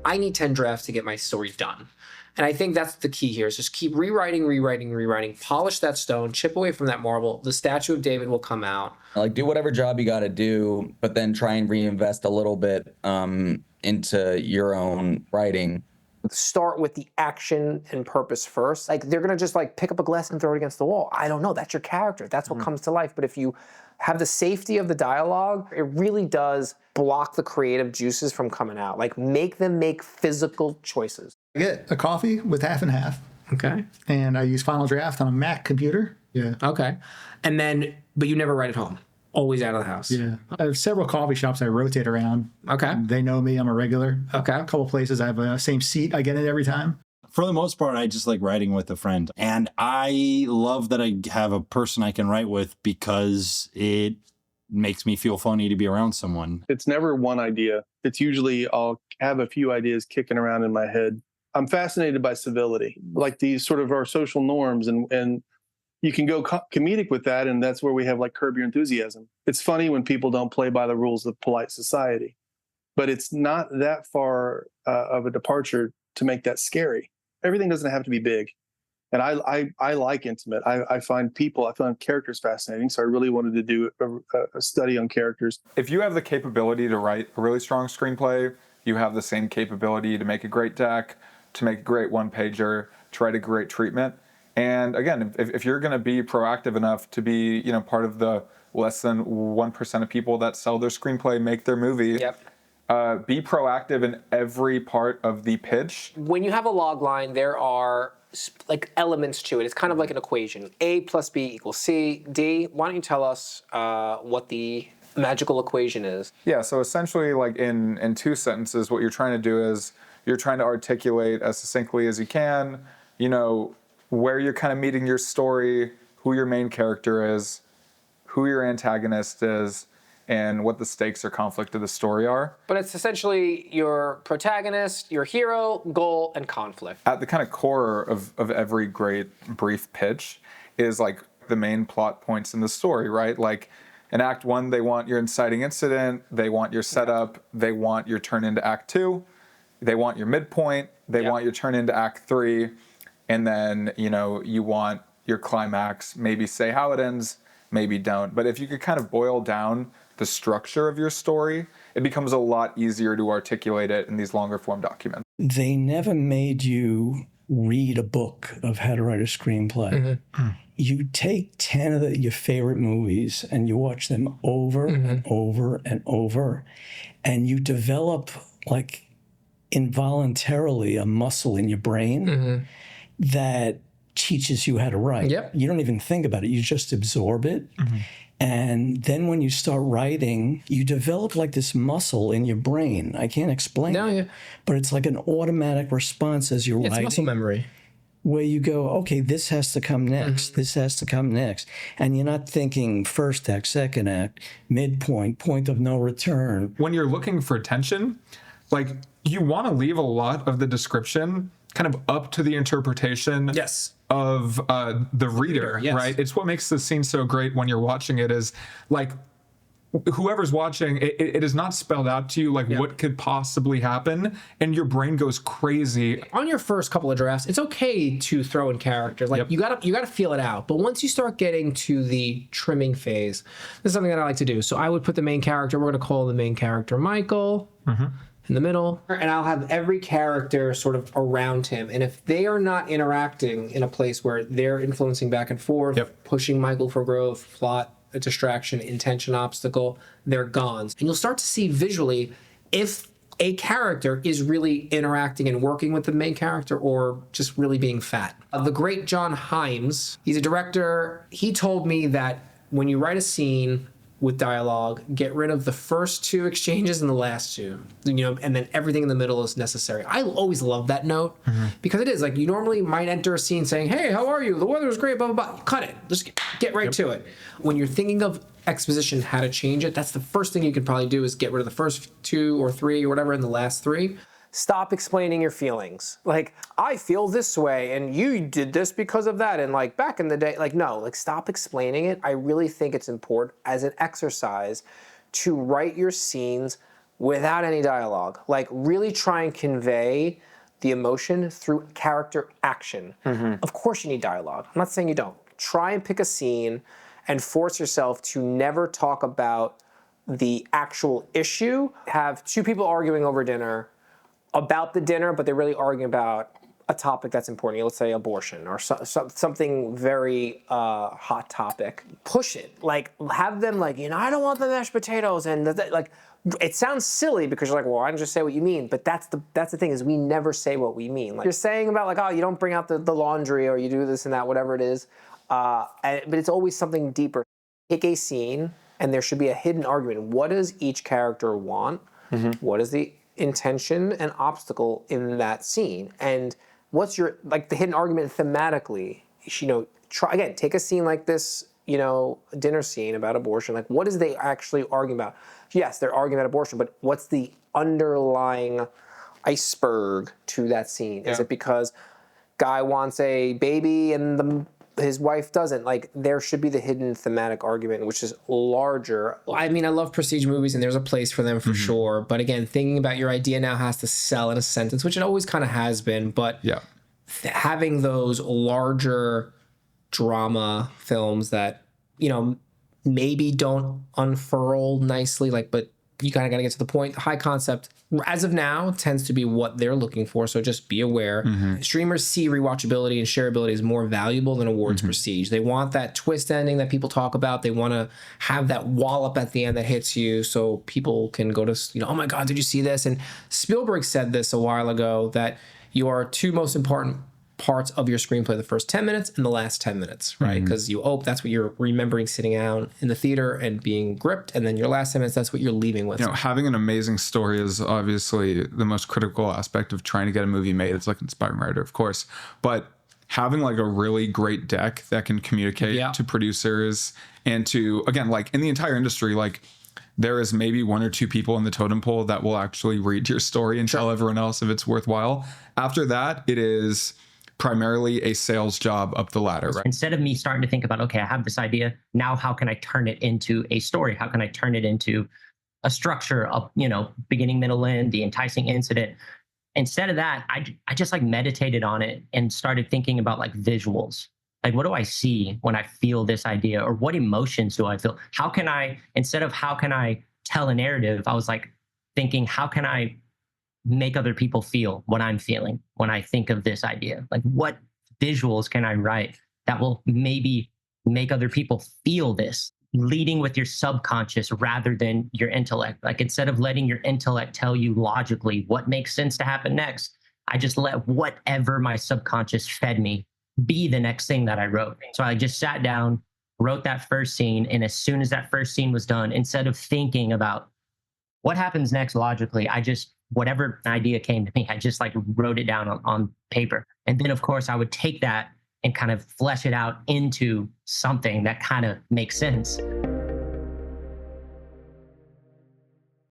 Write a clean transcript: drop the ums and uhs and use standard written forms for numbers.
I need 10 drafts to get my story done. And I think that's the key here, is just keep rewriting, polish that stone, chip away from that marble. The statue of David will come out. Like, do whatever job you got to do, but then try and reinvest a little bit into your own writing. Start with the action and purpose first. Like, they're going to just like pick up a glass and throw it against the wall. I don't know. That's your character. That's what comes to life. But if you have the safety of the dialogue, it really does block the creative juices from coming out. Like, make them make physical choices. I get a coffee with half and half. Okay. And I use Final Draft on a Mac computer. Yeah. Okay. And then, but you never write at home. Always out of the house. Yeah. I have several coffee shops I rotate around. Okay. They know me. I'm a regular. Okay. A couple places I have the same seat. I get it every time. For the most part, I just like writing with a friend. And I love that I have a person I can write with because it makes me feel funny to be around someone. It's never one idea. It's usually I'll have a few ideas kicking around in my head. I'm fascinated by civility, like these sort of our social norms, and you can go comedic with that, and that's where we have like Curb Your Enthusiasm. It's funny when people don't play by the rules of polite society, but it's not that far of a departure to make that scary. Everything doesn't have to be big, and I like intimate. I find characters fascinating, so I really wanted to do a study on characters. If you have the capability to write a really strong screenplay, you have the same capability to make a great deck, to make a great one-pager, to write a great treatment. And again, if you're going to be proactive enough to be, part of the less than 1% of people that sell their screenplay, make their movie, be proactive in every part of the pitch. When you have a log line, there are like elements to it. It's kind of like an equation. A plus B equals C. D, why don't you tell us what the magical equation is? Yeah, so essentially, like in 2 sentences, what you're trying to do is you're trying to articulate as succinctly as you can, where you're kind of meeting your story, who your main character is, who your antagonist is, and what the stakes or conflict of the story are. But it's essentially your protagonist, your hero, goal, and conflict. At the kind of core of every great brief pitch is like the main plot points in the story, right? Like in Act 1, they want your inciting incident, they want your setup, they want your turn into Act 2, they want your midpoint, they want your turn into Act 3, and then, you want your climax, maybe say how it ends, maybe don't. But if you could kind of boil down the structure of your story, it becomes a lot easier to articulate it in these longer form documents. They never made you read a book of how to write a screenplay. You take 10 of your favorite movies and you watch them over and over and over, and you develop like involuntarily a muscle in your brain that teaches you how to write. You don't even think about it. You just absorb it. And then when you start writing, you develop like this muscle in your brain. I can't explain it, but it's like an automatic response as you're writing. It's muscle memory. Where you go, okay, this has to come next. This has to come next. And you're not thinking first act, second act, midpoint, point of no return. When you're looking for tension, like you want to leave a lot of the description kind of up to the interpretation of the reader, right? It's what makes the scene so great when you're watching it is like whoever's watching, it is not spelled out to you like what could possibly happen, and your brain goes crazy. On your first couple of drafts, it's okay to throw in characters. Like you gotta feel it out. But once you start getting to the trimming phase, this is something that I like to do. So I would put the main character, we're gonna call the main character Michael. In the middle, and I'll have every character sort of around him. And if they are not interacting in a place where they're influencing back and forth, pushing Michael for growth, plot, a distraction, intention, obstacle, they're gone. And you'll start to see visually if a character is really interacting and working with the main character or just really being fat. The great John Himes, he's a director. He told me that when you write a scene with dialogue, get rid of the first 2 exchanges and the last 2, and then everything in the middle is necessary. I always love that note because it is like you normally might enter a scene saying, hey, how are you? The weather's great, blah, blah, blah. Cut it. Just get right to it. When you're thinking of exposition, how to change it, that's the first thing you could probably do is get rid of the first 2 or 3 or whatever and the last 3. Stop explaining your feelings. Like, I feel this way, and you did this because of that, and like back in the day, like no, like stop explaining it. I really think it's important as an exercise to write your scenes without any dialogue. Like really try and convey the emotion through character action. Of course you need dialogue. I'm not saying you don't. Try and pick a scene and force yourself to never talk about the actual issue. Have two people arguing over dinner about the dinner, but they're really arguing about a topic that's important. Let's say abortion or something very hot topic. Push it. Like have them like, I don't want the mashed potatoes, and like it sounds silly because you're like, well, I don't just say what you mean. But that's the thing is we never say what we mean. Like you're saying about like, oh, you don't bring out the laundry or you do this and that, whatever it is. But it's always something deeper. Pick a scene and there should be a hidden argument. What does each character want? What is the intention and obstacle in that scene? And what's your, like the hidden argument thematically? Try again, take a scene like this, dinner scene about abortion. Like what is they actually arguing about? Yes, they're arguing about abortion, but what's the underlying iceberg to that scene? Is it because guy wants a baby and his wife doesn't? Like there should be the hidden thematic argument, which is larger. I mean, I love prestige movies and there's a place for them for sure. But again, thinking about your idea now has to sell in a sentence, which it always kind of has been. But having those larger drama films that, maybe don't unfurl nicely, but you kind of got to get to the point. The high concept, as of now, tends to be what they're looking for. So just be aware. Streamers see rewatchability and shareability as more valuable than awards prestige. They want that twist ending that people talk about. They want to have that wallop at the end that hits you so people can go to, oh my God, did you see this? And Spielberg said this a while ago, that your two most important parts of your screenplay, the first 10 minutes and the last 10 minutes, right? Because that's what you're remembering sitting down in the theater and being gripped. And then your last 10 minutes, that's what you're leaving with. Having an amazing story is obviously the most critical aspect of trying to get a movie made. It's like inspiring writer, of course. But having like a really great deck that can communicate to producers and to, again, like in the entire industry, like there is maybe one or two people in the totem pole that will actually read your story and tell everyone else if it's worthwhile. After that, it is primarily a sales job up the ladder, right? Instead of me starting to think about, okay, I have this idea. Now, how can I turn it into a story? How can I turn it into a structure of, beginning, middle, end, the enticing incident? Instead of that, I just like meditated on it and started thinking about like visuals. Like, what do I see when I feel this idea, or what emotions do I feel? Instead of how can I tell a narrative, I was like thinking, how can I make other people feel what I'm feeling when I think of this idea? Like, what visuals can I write that will maybe make other people feel this? Leading with your subconscious rather than your intellect. Like, instead of letting your intellect tell you logically what makes sense to happen next, I just let whatever my subconscious fed me be the next thing that I wrote. So I just sat down, wrote that first scene, and as soon as that first scene was done, instead of thinking about what happens next logically, whatever idea came to me, I just like wrote it down on paper. And then of course I would take that and kind of flesh it out into something that kind of makes sense.